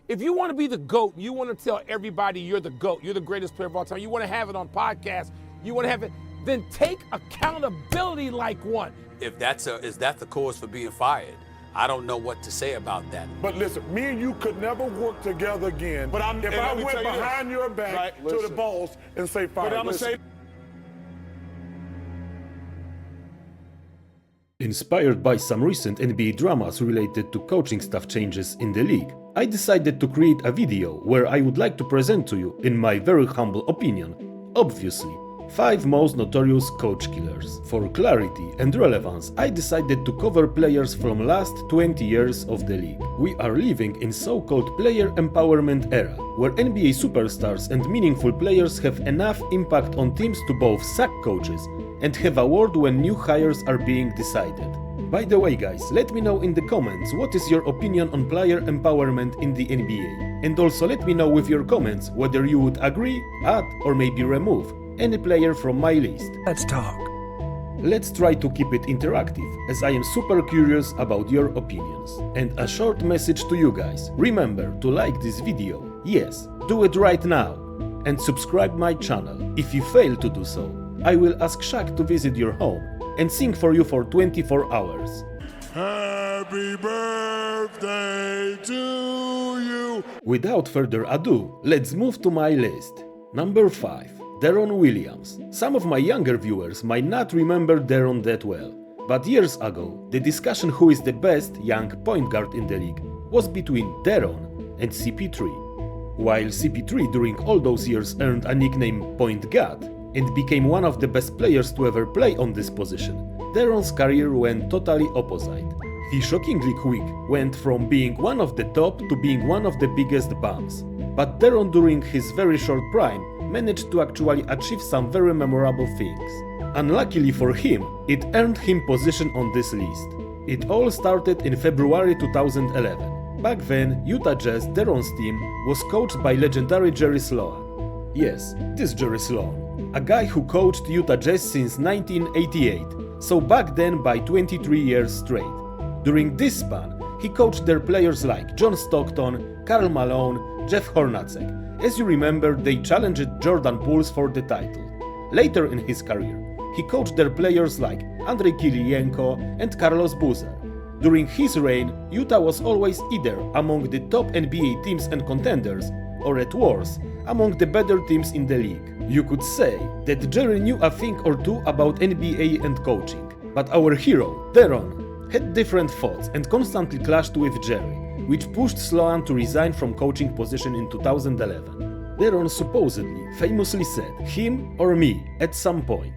If you want to be the GOAT, you want to tell everybody you're the GOAT, you're the greatest player of all time, you want to have it on podcasts, you want to have it, then take accountability like one. If is that the cause for being fired? I don't know what to say about that. But listen, me and you could never work together again. But if I went behind your back to the boss and say, fire, but I'm gonna say. Inspired by some recent NBA dramas related to coaching staff changes in the league, I decided to create a video where I would like to present to you, in my very humble opinion, obviously, 5 most notorious coach killers. For clarity and relevance, I decided to cover players from last 20 years of the league. We are living in so-called player empowerment era, where NBA superstars and meaningful players have enough impact on teams to both sack coaches and have a word when new hires are being decided. By the way guys, let me know in the comments what is your opinion on player empowerment in the NBA. And also let me know with your comments whether you would agree, add or maybe remove any player from my list. Let's talk. Let's try to keep it interactive, as I am super curious about your opinions. And a short message to you guys. Remember to like this video, yes, do it right now, and subscribe my channel. If you fail to do so, I will ask Shaq to visit your home and sing for you for 24 hours. Happy birthday to you! Without further ado, let's move to my list. Number 5. Deron Williams. Some of my younger viewers might not remember Deron that well, but years ago, the discussion who is the best young point guard in the league was between Deron and CP3. While CP3 during all those years earned a nickname Point Guard and became one of the best players to ever play on this position, Deron's career went totally opposite. He shockingly quick went from being one of the top to being one of the biggest bums. But Deron during his very short prime managed to actually achieve some very memorable things. Unluckily for him, it earned him position on this list. It all started in February 2011. Back then, Utah Jazz Deron's team was coached by legendary Jerry Sloan. Yes, this Jerry Sloan, a guy who coached Utah Jazz since 1988, so back then by 23 years straight. During this span, he coached their players like John Stockton, Karl Malone, Jeff Hornacek. As you remember, they challenged Jordan Poole for the title. Later in his career, he coached their players like Andrei Kirilenko and Carlos Boozer. During his reign, Utah was always either among the top NBA teams and contenders, or at worst, among the better teams in the league. You could say that Jerry knew a thing or two about NBA and coaching, but our hero, Deron, had different thoughts and constantly clashed with Jerry, which pushed Sloan to resign from coaching position in 2011. Deron supposedly famously said, him or me, at some point.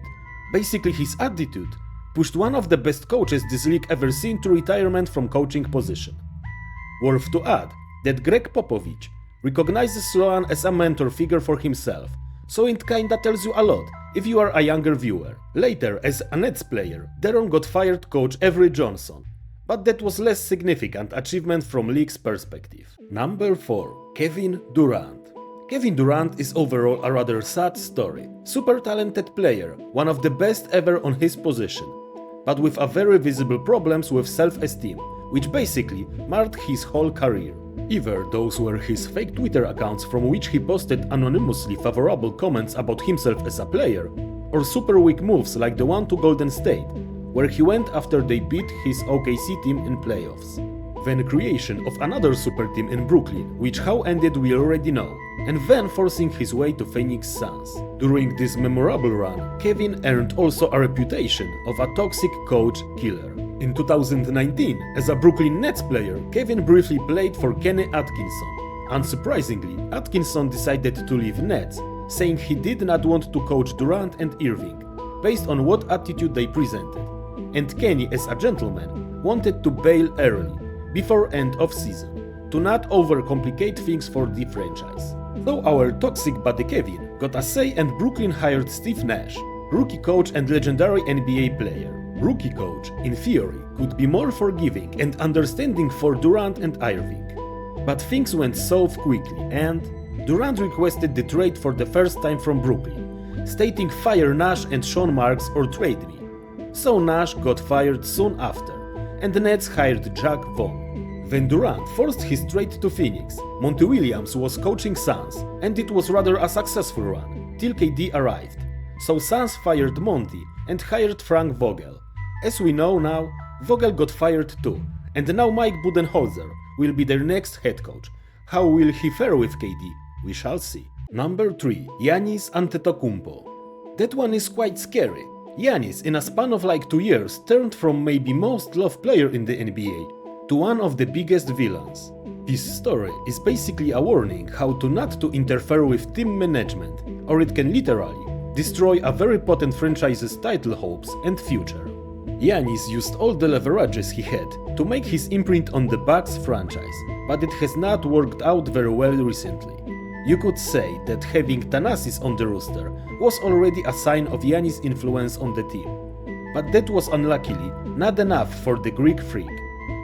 Basically his attitude pushed one of the best coaches this league ever seen to retirement from coaching position. Worth to add that Greg Popovich recognizes Sloan as a mentor figure for himself, so it kinda tells you a lot if you are a younger viewer. Later, as a Nets player, Deron got fired coach Avery Johnson, but that was less significant achievement from league's perspective. Number 4. Kevin Durant. Kevin Durant is overall a rather sad story. Super talented player, one of the best ever on his position, but with a very visible problems with self-esteem, which basically marked his whole career. Either those were his fake Twitter accounts from which he posted anonymously favorable comments about himself as a player, or super weak moves like the one to Golden State, where he went after they beat his OKC team in playoffs. Then creation of another super team in Brooklyn, which how ended we already know, and then forcing his way to Phoenix Suns. During this memorable run, Kevin earned also a reputation of a toxic coach killer. In 2019, as a Brooklyn Nets player, Kevin briefly played for Kenny Atkinson. Unsurprisingly, Atkinson decided to leave Nets, saying he did not want to coach Durant and Irving, based on what attitude they presented. And Kenny, as a gentleman, wanted to bail early, before end of season, to not overcomplicate things for the franchise. So our toxic buddy Kevin got a say and Brooklyn hired Steve Nash, rookie coach and legendary NBA player. Rookie coach, in theory, could be more forgiving and understanding for Durant and Irving. But things went south quickly and Durant requested the trade for the first time from Brooklyn, stating fire Nash and Sean Marks or trade me. So Nash got fired soon after, and the Nets hired Jack Vaughn. When Durant forced his trade to Phoenix, Monty Williams was coaching Suns, and it was rather a successful run, till KD arrived. So Suns fired Monty and hired Frank Vogel. As we know now, Vogel got fired too, and now Mike Budenholzer will be their next head coach. How will he fare with KD? We shall see. Number 3. Giannis Antetokounmpo. That one is quite scary. Giannis, in a span of like 2 years, turned from maybe most loved player in the NBA to one of the biggest villains. His story is basically a warning how to not to interfere with team management, or it can literally destroy a very potent franchise's title hopes and future. Giannis used all the leverages he had to make his imprint on the Bucks franchise, but it has not worked out very well recently. You could say that having Thanasis on the roster was already a sign of Giannis' influence on the team. But that was unluckily not enough for the Greek freak.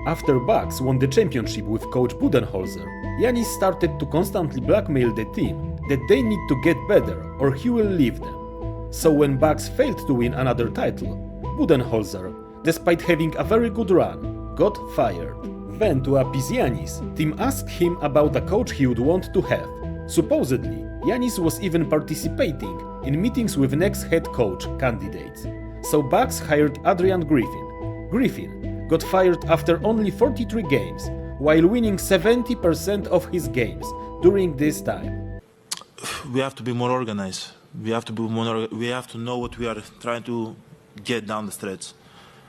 After Bucks won the championship with coach Budenholzer, Giannis started to constantly blackmail the team that they need to get better or he will leave them. So when Bucks failed to win another title, Budenholzer, despite having a very good run, got fired. Then to appease Giannis, team asked him about a coach he would want to have. Supposedly, Giannis was even participating in meetings with next head coach candidates. So Bucks hired Adrian Griffin. Griffin got fired after only 43 games, while winning 70% of his games during this time. We have to be more organized. We have to know what we are trying to get down the stretch.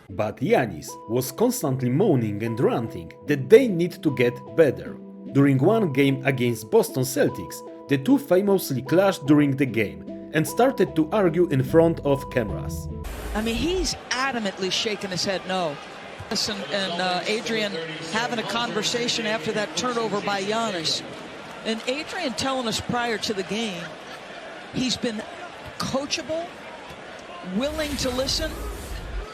But Giannis was constantly moaning and ranting that they need to get better. During one game against Boston Celtics, the two famously clashed during the game and started to argue in front of cameras. I mean, he's adamantly shaking his head no. And Adrian having a conversation after that turnover by Giannis. And Adrian telling us prior to the game, he's been coachable, willing to listen.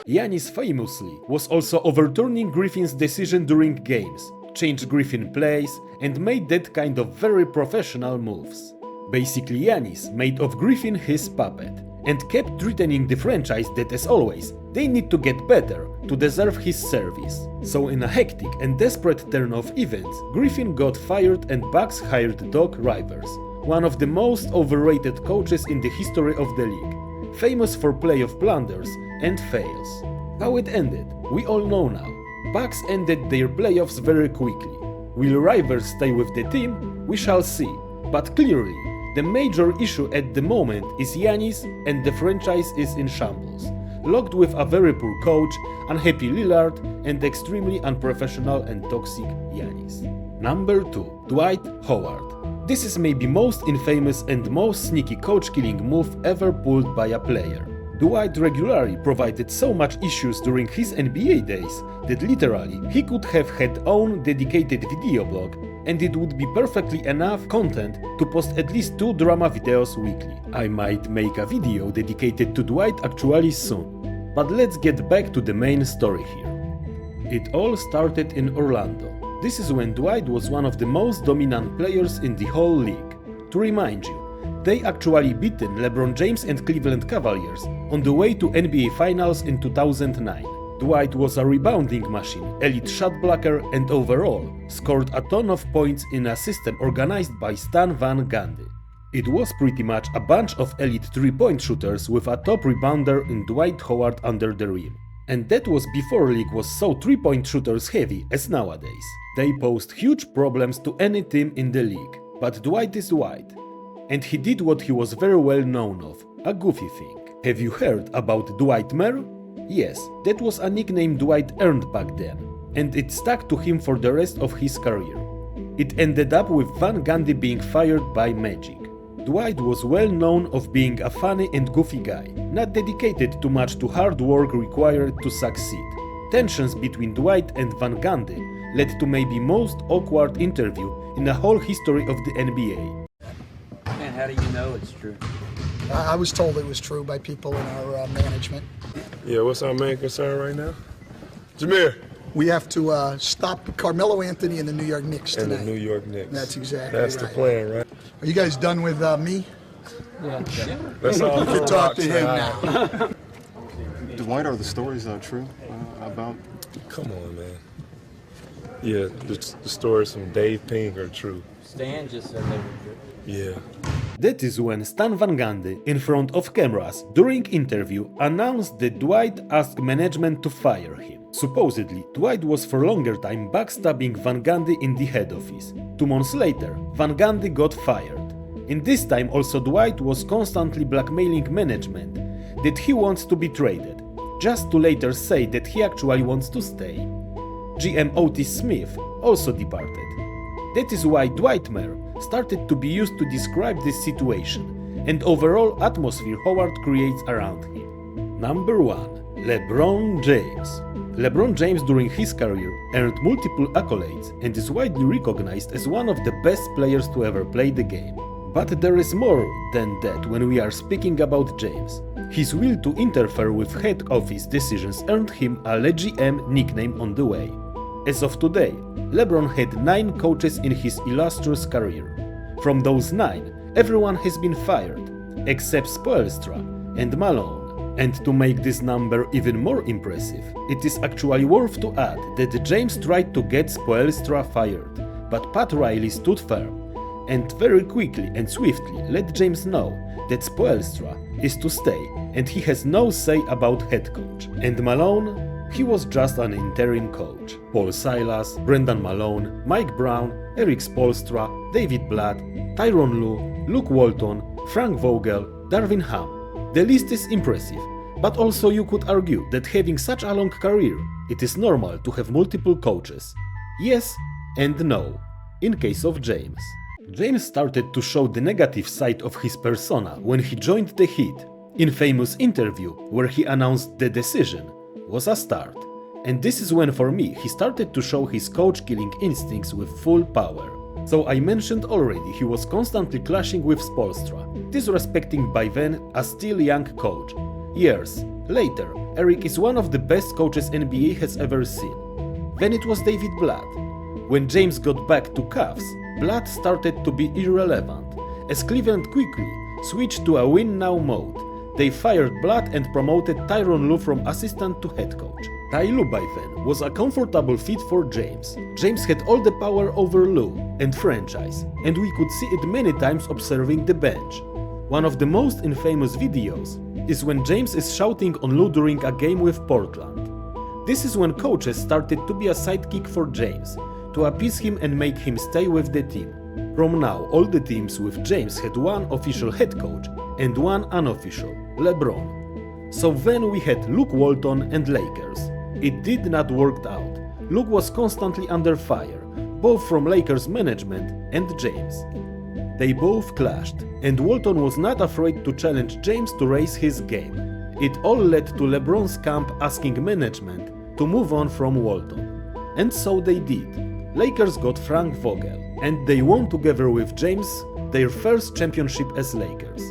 Giannis famously was also overturning Griffin's decision during games, changed Griffin plays, and made that kind of very professional moves. Basically, Giannis made of Griffin his puppet, and kept threatening the franchise that, as always, they need to get better to deserve his service. So in a hectic and desperate turn of events, Griffin got fired and Bucks hired Doc Rivers, one of the most overrated coaches in the history of the league, famous for playoff blunders and fails. How it ended, we all know now. Bucks ended their playoffs very quickly. Will Rivers stay with the team? We shall see, but clearly, the major issue at the moment is Giannis and the franchise is in shambles, locked with a very poor coach, unhappy Lillard, and extremely unprofessional and toxic Giannis. Number 2. Dwight Howard. This is maybe most infamous and most sneaky coach-killing move ever pulled by a player. Dwight regularly provided so much issues during his NBA days that literally he could have had own dedicated video blog, and it would be perfectly enough content to post at least 2 drama videos weekly. I might make a video dedicated to Dwight actually soon. But let's get back to the main story here. It all started in Orlando. This is when Dwight was one of the most dominant players in the whole league. To remind you, they actually beaten LeBron James and Cleveland Cavaliers on the way to NBA Finals in 2009. Dwight was a rebounding machine, elite shot blocker, and overall scored a ton of points in a system organized by Stan Van Gundy. It was pretty much a bunch of elite 3-point shooters with a top rebounder in Dwight Howard under the rim. And that was before league was so 3-point shooters heavy as nowadays. They posed huge problems to any team in the league. But Dwight is Dwight. And he did what he was very well known of, a goofy thing. Have you heard about Dwight Mer? Yes, that was a nickname Dwight earned back then, and it stuck to him for the rest of his career. It ended up with Van Gundy being fired by Magic. Dwight was well known of being a funny and goofy guy, not dedicated too much to hard work required to succeed. Tensions between Dwight and Van Gundy led to maybe most awkward interview in the whole history of the NBA. Man, how do you know it's true? I was told it was true by people in our management. Yeah, what's our main concern right now? Jameer. We have to stop Carmelo Anthony and the New York Knicks tonight. And the New York Knicks. That's exactly That's right. the plan, right? Are you guys done with me? Yeah. Let's all You can talk to him now. Dwight, are the stories true about? Come on, man. Yeah, the stories from Dave Ping are true. Stan just said they were true. Yeah. That is when Stan Van Gundy, in front of cameras during interview, announced that Dwight asked management to fire him. Supposedly, Dwight was for longer time backstabbing Van Gundy in the head office. 2 months later, Van Gundy got fired. In this time also Dwight was constantly blackmailing management that he wants to be traded, just to later say that he actually wants to stay. GM Otis Smith also departed. That is why Dwightmare started to be used to describe this situation and overall atmosphere Howard creates around him. Number 1. LeBron James. LeBron James during his career earned multiple accolades and is widely recognized as one of the best players to ever play the game. But there is more than that when we are speaking about James. His will to interfere with head office decisions earned him a LeGM nickname on the way. As of today, LeBron had 9 coaches in his illustrious career. From those 9, everyone has been fired, except Spoelstra and Malone. And to make this number even more impressive, it is actually worth to add that James tried to get Spoelstra fired, but Pat Riley stood firm and very quickly and swiftly let James know that Spoelstra is to stay and he has no say about head coach. And Malone, he was just an interim coach. Paul Silas, Brendan Malone, Mike Brown, Eric Spoelstra, David Blatt, Tyronn Lue, Luke Walton, Frank Vogel, Darvin Ham. The list is impressive, but also you could argue that having such a long career, it is normal to have multiple coaches. Yes and no, in case of James. James started to show the negative side of his persona when he joined the Heat. In famous interview where he announced the decision was a start. And this is when for me he started to show his coach-killing instincts with full power. So I mentioned already he was constantly clashing with Spoelstra, disrespecting by then a still young coach. Years later, Eric is one of the best coaches NBA has ever seen. Then it was David Blatt. When James got back to Cavs, Blatt started to be irrelevant, as Cleveland quickly switched to a win-now mode. They fired Blatt and promoted Tyronn Lue from assistant to head coach. Ty Lue by then was a comfortable fit for James. James had all the power over Lue and franchise, and we could see it many times observing the bench. One of the most infamous videos is when James is shouting on Lue during a game with Portland. This is when coaches started to be a sidekick for James, to appease him and make him stay with the team. From now, all the teams with James had one official head coach and one unofficial, LeBron. So then we had Luke Walton and Lakers. It did not work out. Luke was constantly under fire, both from Lakers management and James. They both clashed, and Walton was not afraid to challenge James to raise his game. It all led to LeBron's camp asking management to move on from Walton. And so they did. Lakers got Frank Vogel, and they won together with James their first championship as Lakers.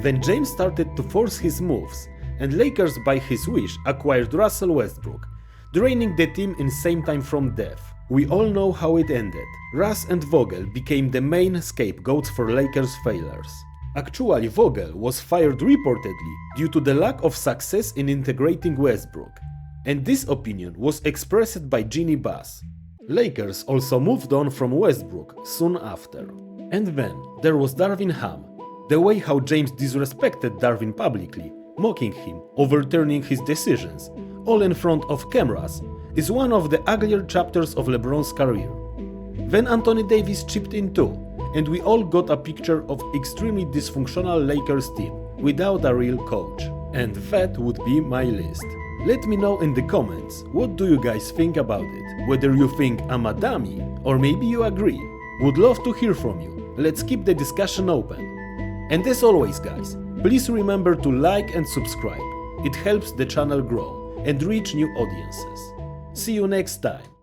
Then James started to force his moves, and Lakers by his wish acquired Russell Westbrook, draining the team in same time from death. We all know how it ended. Russ and Vogel became the main scapegoats for Lakers' failures. Actually, Vogel was fired reportedly due to the lack of success in integrating Westbrook, and this opinion was expressed by Jeannie Buss. Lakers also moved on from Westbrook soon after. And then there was Darvin Ham. The way how James disrespected Darvin publicly, mocking him, overturning his decisions, all in front of cameras, is one of the uglier chapters of LeBron's career. Then Anthony Davis chipped in too, and we all got a picture of extremely dysfunctional Lakers team without a real coach. And that would be my list. Let me know in the comments what do you guys think about it, whether you think I'm a dummy or maybe you agree. Would love to hear from you. Let's keep the discussion open. And as always guys, please remember to like and subscribe. It helps the channel grow and reach new audiences. See you next time.